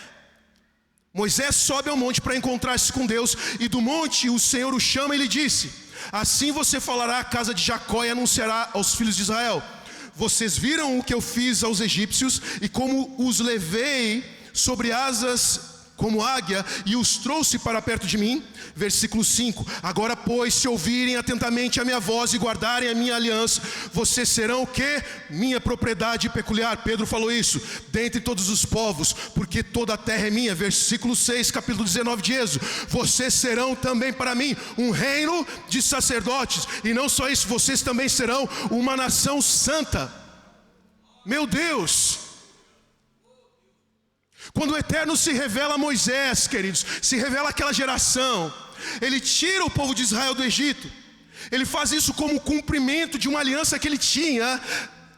Moisés sobe ao monte para encontrar-se com Deus, e do monte o Senhor o chama e lhe disse: assim você falará à casa de Jacó e anunciará aos filhos de Israel: vocês viram o que eu fiz aos egípcios, e como os levei sobre asas como águia, e os trouxe para perto de mim. Versículo 5: agora pois, se ouvirem atentamente a minha voz e guardarem a minha aliança, vocês serão o quê? Minha propriedade peculiar. Pedro falou isso: dentre todos os povos, porque toda a terra é minha. Versículo 6, capítulo 19 de Êxodo: vocês serão também para mim um reino de sacerdotes, e não só isso, vocês também serão uma nação santa. Meu Deus! Quando o Eterno se revela a Moisés, queridos, se revela àquela geração, ele tira o povo de Israel do Egito. Ele faz isso como cumprimento de uma aliança que ele tinha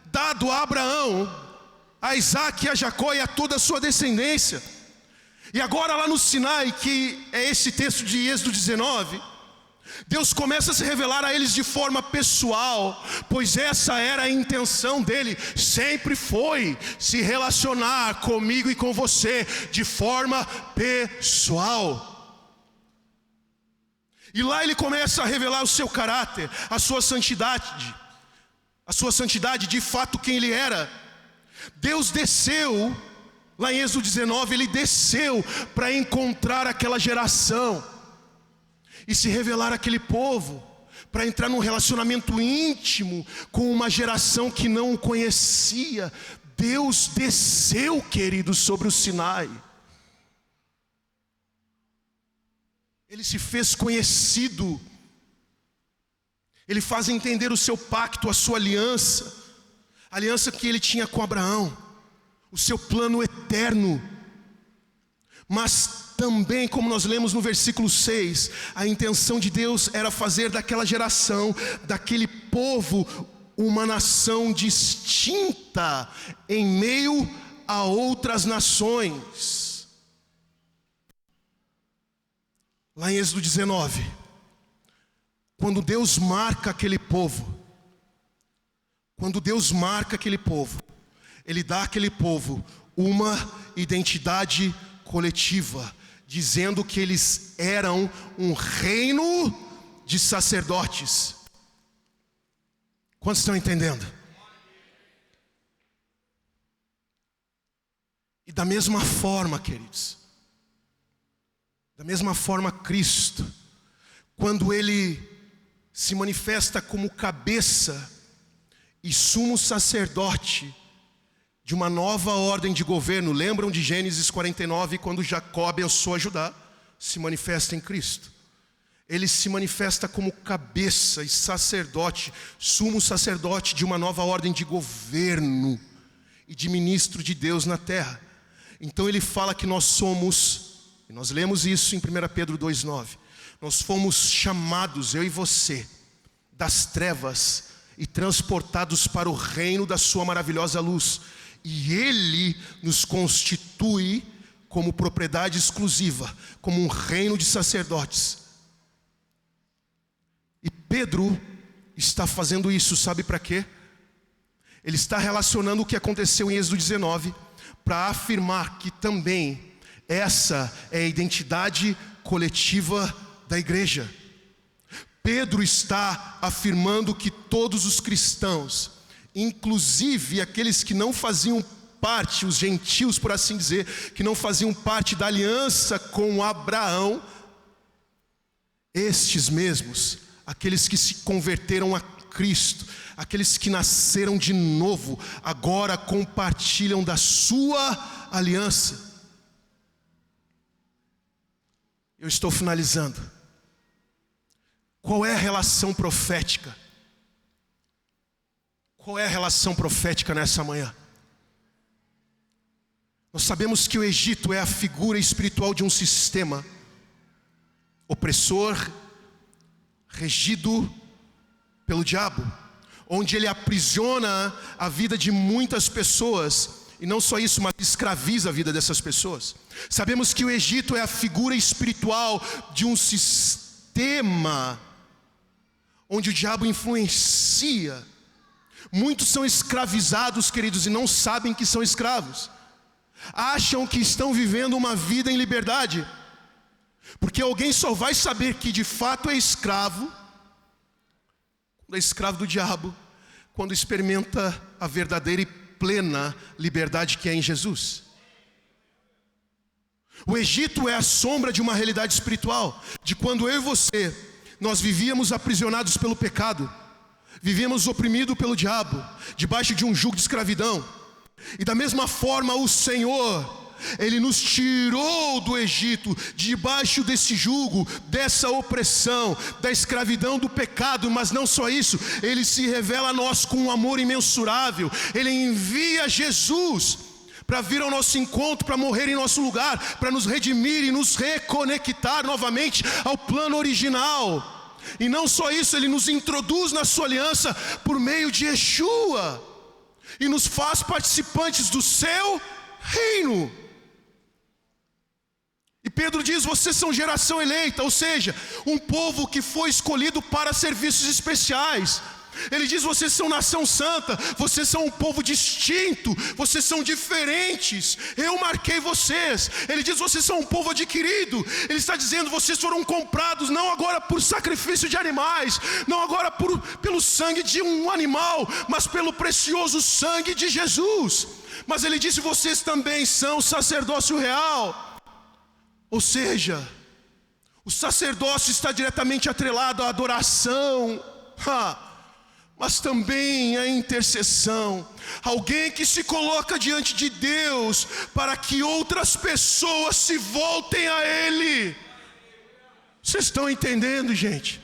dado a Abraão, a Isaac e a Jacó e a toda a sua descendência. E agora lá no Sinai, que é esse texto de Êxodo 19, Deus começa a se revelar a eles de forma pessoal, pois essa era a intenção dele, sempre foi se relacionar comigo e com você de forma pessoal. E lá ele começa a revelar o seu caráter, a sua santidade de fato quem ele era. Deus desceu, lá em Êxodo 19, ele desceu para encontrar aquela geração e se revelar àquele povo, para entrar num relacionamento íntimo com uma geração que não o conhecia. Deus desceu, queridos, sobre o Sinai. Ele se fez conhecido. Ele faz entender o seu pacto, a sua aliança, a aliança que ele tinha com Abraão, o seu plano eterno. Mas também, como nós lemos no versículo 6, a intenção de Deus era fazer daquela geração, daquele povo, uma nação distinta em meio a outras nações. Lá em Êxodo 19, quando Deus marca aquele povo, Ele dá àquele povo uma identidade coletiva, dizendo que eles eram um reino de sacerdotes. Quantos estão entendendo? E da mesma forma, queridos, da mesma forma Cristo, quando Ele se manifesta como cabeça e sumo sacerdote de uma nova ordem de governo. Lembram de Gênesis 49, quando Jacó abençoa Judá? Se manifesta em Cristo. Ele se manifesta como cabeça e sacerdote, sumo sacerdote de uma nova ordem de governo e de ministro de Deus na terra. Então ele fala que nós somos, e nós lemos isso em 1 Pedro 2,9, nós fomos chamados, eu e você, das trevas e transportados para o reino da sua maravilhosa luz. E Ele nos constitui como propriedade exclusiva, como um reino de sacerdotes. E Pedro está fazendo isso, sabe para quê? Ele está relacionando o que aconteceu em Êxodo 19, para afirmar que também essa é a identidade coletiva da igreja. Pedro está afirmando que todos os cristãos, inclusive aqueles que não faziam parte, os gentios por assim dizer, que não faziam parte da aliança com Abraão, estes mesmos, aqueles que se converteram a Cristo, aqueles que nasceram de novo, agora compartilham da sua aliança. Eu estou finalizando. Qual é a relação profética? Qual é a relação profética nessa manhã? Nós sabemos que o Egito é a figura espiritual de um sistema opressor, regido pelo diabo, onde ele aprisiona a vida de muitas pessoas, e não só isso, mas escraviza a vida dessas pessoas. Sabemos que o Egito é a figura espiritual de um sistema onde o diabo influencia. Muitos são escravizados, queridos, e não sabem que são escravos. Acham que estão vivendo uma vida em liberdade, porque alguém só vai saber que de fato é escravo, quando é escravo do diabo, quando experimenta a verdadeira e plena liberdade que é em Jesus. O Egito é a sombra de uma realidade espiritual, de quando eu e você, nós vivíamos aprisionados pelo pecado, vivíamos oprimidos pelo diabo, debaixo de um jugo de escravidão. E da mesma forma o Senhor, Ele nos tirou do Egito, debaixo desse jugo, dessa opressão, da escravidão do pecado. Mas não só isso, Ele se revela a nós com um amor imensurável. Ele envia Jesus para vir ao nosso encontro, para morrer em nosso lugar, para nos redimir e nos reconectar novamente ao plano original. E não só isso, Ele nos introduz na sua aliança por meio de Yeshua e nos faz participantes do seu reino. E Pedro diz: vocês são geração eleita, ou seja, um povo que foi escolhido para serviços especiais. Ele diz: vocês são nação santa, vocês são um povo distinto, vocês são diferentes, eu marquei vocês. Ele diz: vocês são um povo adquirido. Ele está dizendo: vocês foram comprados, não agora por sacrifício de animais, não agora pelo sangue de um animal, mas pelo precioso sangue de Jesus. Mas ele disse: vocês também são sacerdócio real. Ou seja, o sacerdócio está diretamente atrelado à adoração, mas também à intercessão. Alguém que se coloca diante de Deus para que outras pessoas se voltem a Ele. Vocês estão entendendo, gente?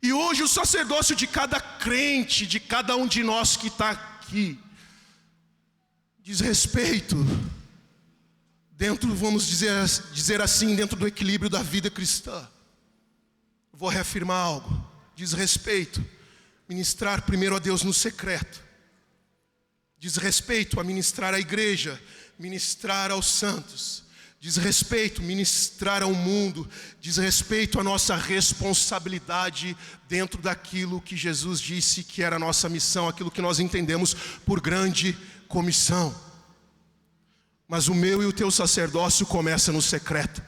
E hoje o sacerdócio de cada crente, de cada um de nós que está aqui, diz respeito dentro, vamos dizer assim, dentro do equilíbrio da vida cristã. Vou reafirmar algo. Diz respeito ministrar primeiro a Deus no secreto. Diz respeito a ministrar à igreja, ministrar aos santos. Diz respeito ministrar ao mundo. Diz respeito à nossa responsabilidade dentro daquilo que Jesus disse que era a nossa missão, aquilo que nós entendemos por grande comissão. Mas o meu e o teu sacerdócio começa no secreto,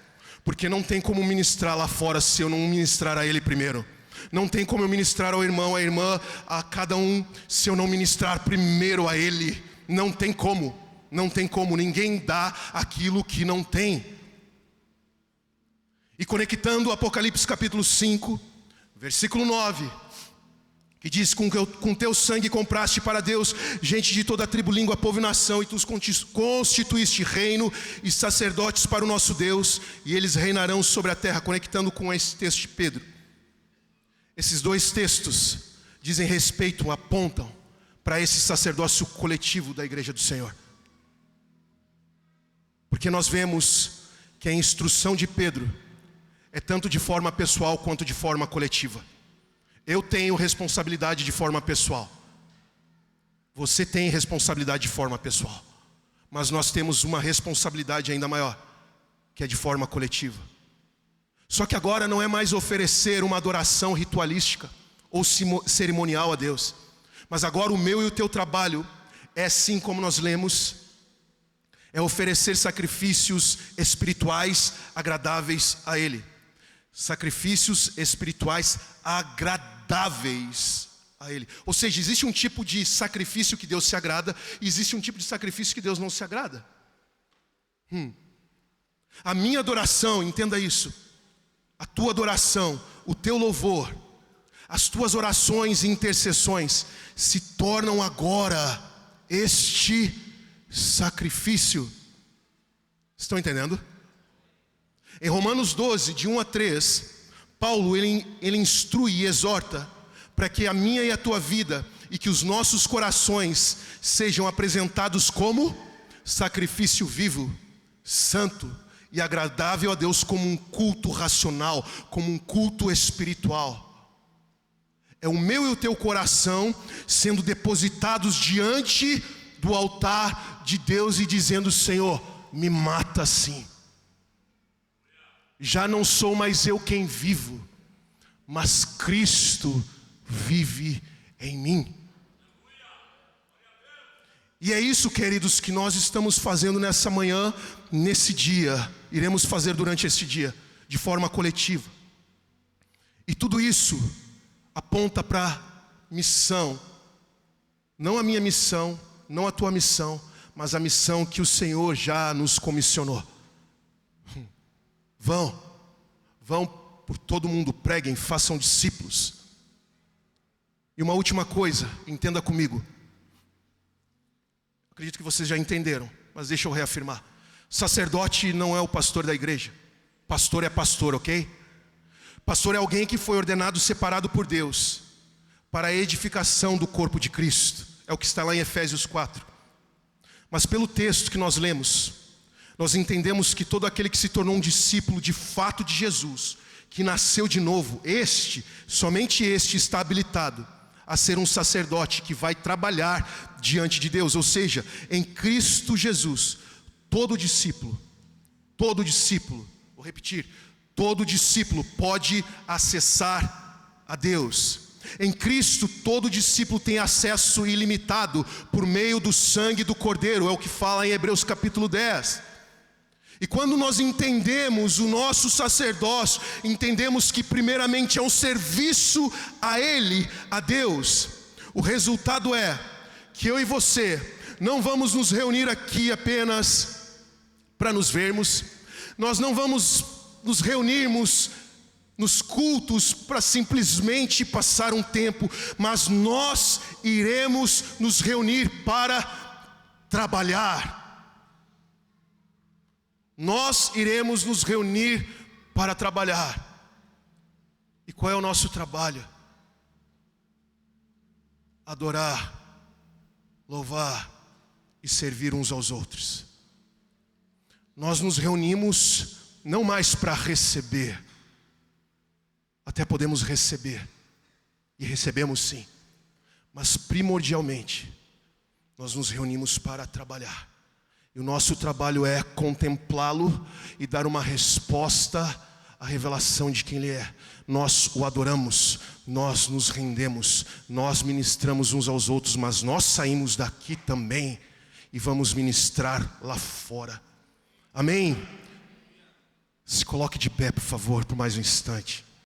porque não tem como ministrar lá fora se eu não ministrar a ele primeiro. Não tem como eu ministrar ao irmão, à irmã, a cada um, se eu não ministrar primeiro a ele. Não tem como, não tem como, ninguém dá aquilo que não tem. E conectando Apocalipse capítulo 5, versículo 9, que diz: com teu sangue compraste para Deus gente de toda a tribo, língua, povo e nação, e tu os constituíste reino e sacerdotes para o nosso Deus, e eles reinarão sobre a terra. Conectando com esse texto de Pedro, esses dois textos dizem respeito, apontam para esse sacerdócio coletivo da igreja do Senhor. Porque nós vemos que a instrução de Pedro é tanto de forma pessoal quanto de forma coletiva. Eu tenho responsabilidade de forma pessoal. Você tem responsabilidade de forma pessoal. Mas nós temos uma responsabilidade ainda maior, que é de forma coletiva. Só que agora não é mais oferecer uma adoração ritualística ou cerimonial a Deus. Mas agora o meu e o teu trabalho é, sim, como nós lemos, é oferecer sacrifícios espirituais agradáveis a Ele. Sacrifícios espirituais agradáveis a Ele. Ou seja, existe um tipo de sacrifício que Deus se agrada, e existe um tipo de sacrifício que Deus não se agrada. A minha adoração, entenda isso, a tua adoração, o teu louvor, as tuas orações e intercessões se tornam agora este sacrifício. Estão entendendo? Em Romanos 12, de 1 a 3, Paulo ele instrui e exorta para que a minha e a tua vida e que os nossos corações sejam apresentados como sacrifício vivo, santo e agradável a Deus, como um culto racional, como um culto espiritual. É o meu e o teu coração sendo depositados diante do altar de Deus e dizendo: Senhor, me mata assim. Já não sou mais eu quem vivo, mas Cristo vive em mim. E é isso, queridos, que nós estamos fazendo nessa manhã, nesse dia. Iremos fazer durante este dia, de forma coletiva. E tudo isso aponta para a missão. Não a minha missão, não a tua missão, mas a missão que o Senhor já nos comissionou. Vão por todo mundo, preguem, façam discípulos. E uma última coisa, entenda comigo. Acredito que vocês já entenderam, mas deixa eu reafirmar. Sacerdote não é o pastor da igreja. Pastor é pastor, ok? Pastor é alguém que foi ordenado, separado por Deus para a edificação do corpo de Cristo. É o que está lá em Efésios 4. Mas pelo texto que nós lemos, nós entendemos que todo aquele que se tornou um discípulo de fato de Jesus, que nasceu de novo, somente este está habilitado a ser um sacerdote que vai trabalhar diante de Deus. Ou seja, em Cristo Jesus, todo discípulo, todo discípulo, vou repetir, todo discípulo pode acessar a Deus. Em Cristo, todo discípulo tem acesso ilimitado por meio do sangue do Cordeiro, é o que fala em Hebreus capítulo 10. E quando nós entendemos o nosso sacerdócio, entendemos que primeiramente é um serviço a Ele, a Deus, o resultado é que eu e você não vamos nos reunir aqui apenas para nos vermos, nós não vamos nos reunirmos nos cultos para simplesmente passar um tempo, mas nós iremos nos reunir para trabalhar. Nós iremos nos reunir para trabalhar. E qual é o nosso trabalho? Adorar, louvar e servir uns aos outros. Nós nos reunimos não mais para receber. Até podemos receber, e recebemos sim, mas primordialmente, nós nos reunimos para trabalhar. E o nosso trabalho é contemplá-lo e dar uma resposta à revelação de quem Ele é. Nós o adoramos, nós nos rendemos, nós ministramos uns aos outros, mas nós saímos daqui também e vamos ministrar lá fora. Amém? Se coloque de pé, por favor, por mais um instante.